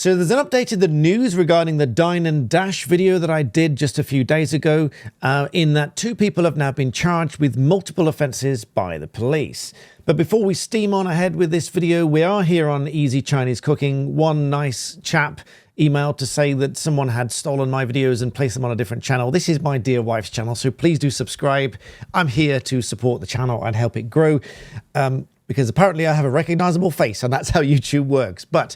So there's an update in the news regarding the Dine and Dash video that I did just a few days ago, in that 2 people have now been charged with multiple offences by the police. But before we steam on ahead with this video, we are here on Easy Chinese Cooking. One nice chap emailed to say that someone had stolen my videos and placed them on a different channel. This is my dear wife's channel, so please do subscribe. I'm here to support the channel and help it grow. Because apparently I have a recognizable face, and that's how YouTube works. But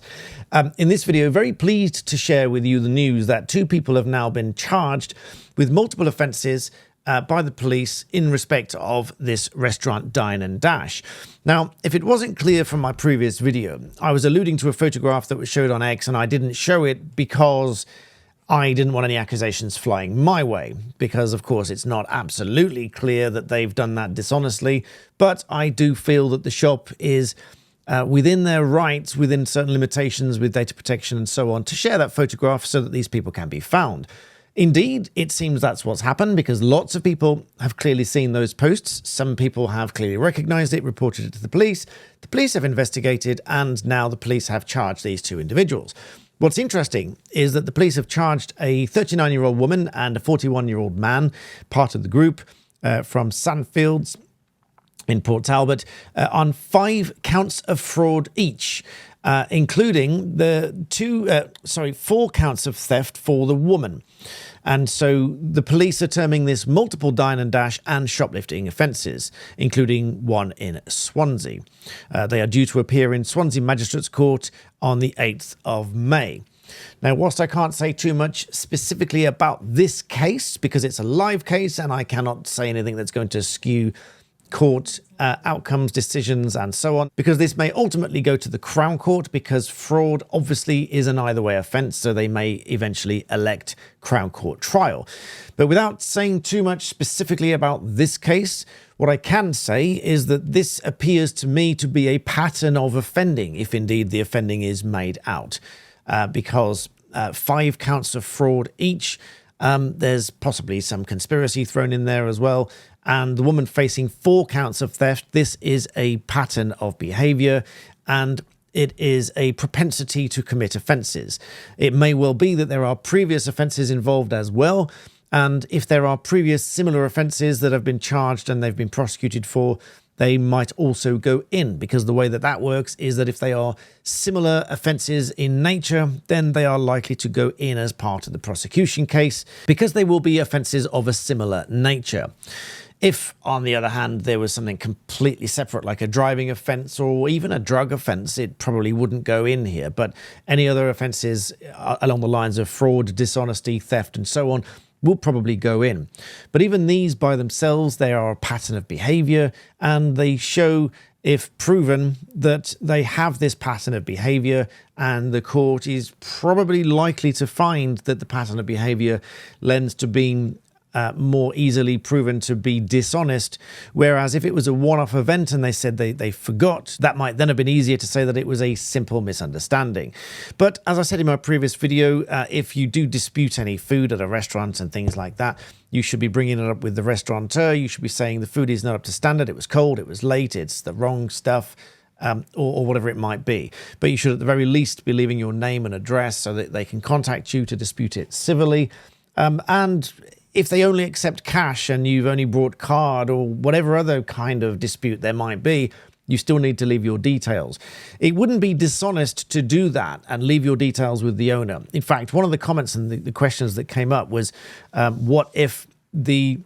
in this video, very pleased to share with you the news that 2 people have now been charged with multiple offences by the police in respect of this restaurant Dine and Dash. Now, if it wasn't clear from my previous video, I was alluding to a photograph that was showed on X, and I didn't show it because I didn't want any accusations flying my way, because of course it's not absolutely clear that they've done that dishonestly, but I do feel that the shop is within their rights, within certain limitations with data protection and so on, to share that photograph so that these people can be found. Indeed, it seems that's what's happened, because lots of people have clearly seen those posts. Some people have clearly recognized it, reported it to the police. The police have investigated, and now the police have charged these 2 individuals. What's interesting is that the police have charged a 39-year-old woman and a 41-year-old man, part of the group from Sandfields in Port Talbot, on 5 counts of fraud each, including the 4 counts of theft for the woman. And so the police are terming this multiple Dine and Dash and shoplifting offences, including one in Swansea. They are due to appear in Swansea Magistrates Court on the 8th of May. Now, whilst I can't say too much specifically about this case, because it's a live case and I cannot say anything that's going to skew court outcomes, decisions, and so on, because this may ultimately go to the Crown Court, because fraud obviously is an either way offence, so they may eventually elect Crown Court trial. But without saying too much specifically about this case, what I can say is that this appears to me to be a pattern of offending, if indeed the offending is made out, because 5 counts of fraud each. There's possibly some conspiracy thrown in there as well. And the woman facing 4 counts of theft. This is a pattern of behaviour, and it is a propensity to commit offences. It may well be that there are previous offences involved as well. And if there are previous similar offences that have been charged and they've been prosecuted for, they might also go in, because the way that that works is that if they are similar offences in nature, then they are likely to go in as part of the prosecution case, because they will be offences of a similar nature. If, on the other hand, there was something completely separate, like a driving offence or even a drug offence, it probably wouldn't go in here. But any other offences along the lines of fraud, dishonesty, theft, and so on will probably go in. But even these by themselves, they are a pattern of behaviour, and they show, if proven, that they have this pattern of behaviour, and the court is probably likely to find that the pattern of behaviour lends to being more easily proven to be dishonest, whereas if it was a one-off event and they said they forgot, that might then have been easier to say that it was a simple misunderstanding. But as I said in my previous video, if you do dispute any food at a restaurant and things like that, you should be bringing it up with the restaurateur. You should be saying the food is not up to standard, it was cold, it was late, it's the wrong stuff, or whatever it might be. But you should at the very least be leaving your name and address so that they can contact you to dispute it civilly. And if they only accept cash and you've only brought card, or whatever other kind of dispute there might be, you still need to leave your details. It wouldn't be dishonest to do that and leave your details with the owner. In fact, one of the comments and the questions that came up was, what if the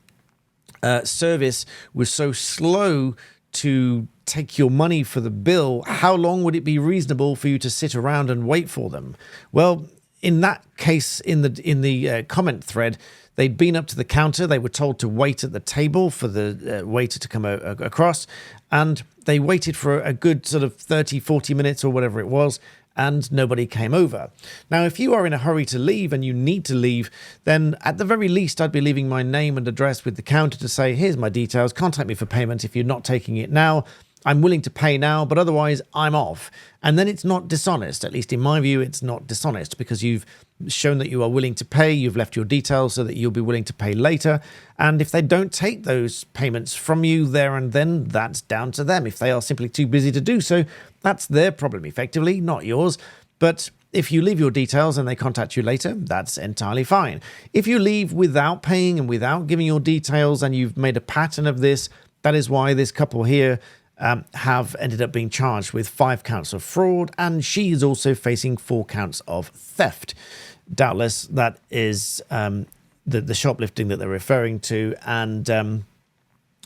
service was so slow to take your money for the bill? How long would it be reasonable for you to sit around and wait for them? Well, in that case, in the comment thread, they'd been up to the counter. They were told to wait at the table for the waiter to come across. And they waited for a good sort of 30, 40 minutes or whatever it was, and nobody came over. Now, if you are in a hurry to leave and you need to leave, then at the very least, I'd be leaving my name and address with the counter to say, here's my details, contact me for payment if you're not taking it now. I'm willing to pay now, but otherwise I'm off. And then it's not dishonest. At least in my view, it's not dishonest, because you've shown that you are willing to pay, you've left your details so that you'll be willing to pay later. And if they don't take those payments from you there and then, that's down to them. If they are simply too busy to do so, that's their problem effectively, not yours. But if you leave your details and they contact you later, that's entirely fine. If you leave without paying and without giving your details and you've made a pattern of this, that is why this couple here have ended up being charged with 5 counts of fraud, and she is also facing 4 counts of theft. Doubtless that is the shoplifting that they're referring to, and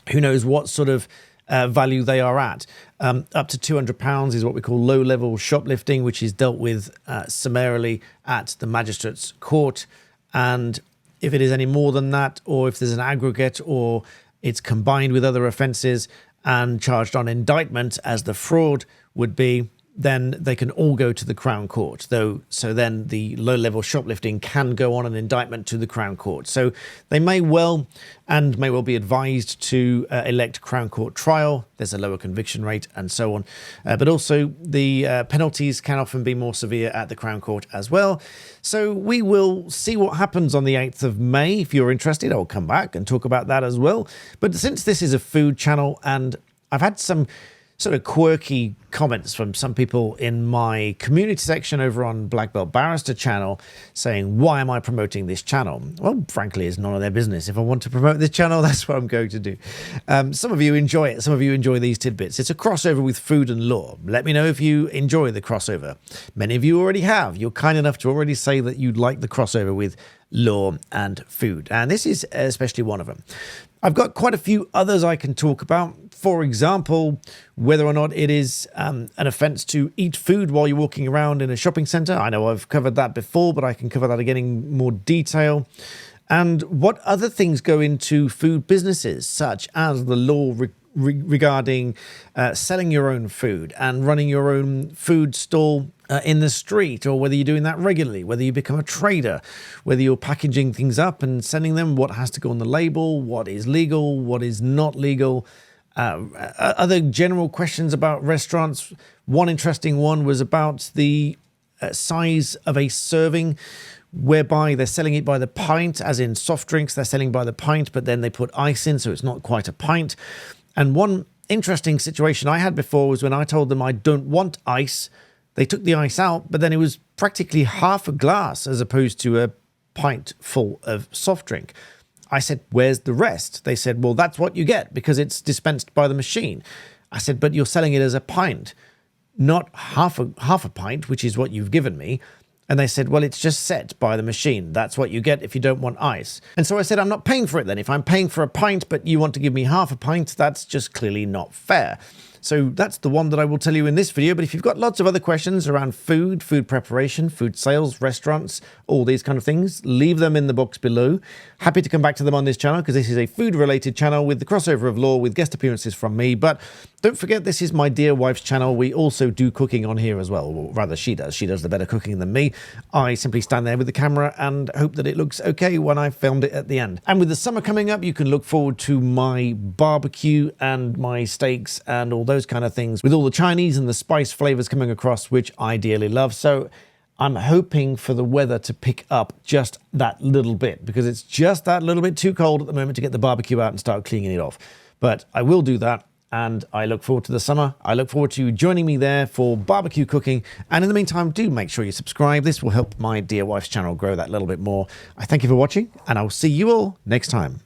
who knows what sort of value they are at. Up to £200 is what we call low-level shoplifting, which is dealt with summarily at the magistrate's court. And if it is any more than that, or if there's an aggregate, or it's combined with other offences and charged on indictment, as the fraud would be, then they can all go to the Crown Court. So then the low-level shoplifting can go on an indictment to the Crown Court. So they may well be advised to elect Crown Court trial. There's a lower conviction rate and so on. But also the penalties can often be more severe at the Crown Court as well. So we will see what happens on the 8th of May. If you're interested, I'll come back and talk about that as well. But since this is a food channel, and I've had some sort of quirky comments from some people in my community section over on BlackBeltBarrister channel saying, why am I promoting this channel? Well, frankly, it's none of their business. If I want to promote this channel, that's what I'm going to do. Some of you enjoy it. Some of you enjoy these tidbits. It's a crossover with food and law. Let me know if you enjoy the crossover. Many of you already have. You're kind enough to already say that you'd like the crossover with law and food. And this is especially one of them. I've got quite a few others I can talk about. For example, whether or not it is an offence to eat food while you're walking around in a shopping centre. I know I've covered that before, but I can cover that again in more detail. And what other things go into food businesses, such as the law regarding selling your own food and running your own food stall in the street, or whether you're doing that regularly, whether you become a trader, whether you're packaging things up and sending them, what has to go on the label, what is legal, what is not legal. Other general questions about restaurants. One interesting one was about the size of a serving, whereby they're selling it by the pint, as in soft drinks, they're selling by the pint, but then they put ice in, so it's not quite a pint. And one interesting situation I had before was when I told them I don't want ice. They took the ice out, but then it was practically half a glass as opposed to a pint full of soft drink. I said, where's the rest? They said, well, that's what you get because it's dispensed by the machine. I said, but you're selling it as a pint, not half a pint, which is what you've given me. And they said, well, it's just set by the machine. That's what you get if you don't want ice. And so I said, I'm not paying for it then. If I'm paying for a pint, but you want to give me half a pint, that's just clearly not fair. So that's the one that I will tell you in this video. But if you've got lots of other questions around food, food preparation, food sales, restaurants, all these kind of things, leave them in the box below. Happy to come back to them on this channel because this is a food-related channel with the crossover of law with guest appearances from me. But don't forget, this is my dear wife's channel. We also do cooking on here as well. Or rather, she does. She does the better cooking than me. I simply stand there with the camera and hope that it looks okay when I filmed it at the end. And with the summer coming up, you can look forward to my barbecue and my steaks and all those kind of things with all the Chinese and the spice flavors coming across, which I dearly love. So I'm hoping for the weather to pick up just that little bit, because it's just that little bit too cold at the moment to get the barbecue out and start cleaning it off. But I will do that, and I look forward to the summer. I look forward to you joining me there for barbecue cooking. And in the meantime, do make sure you subscribe. This will help my dear wife's channel grow that little bit more. I thank you for watching, and I'll see you all next time.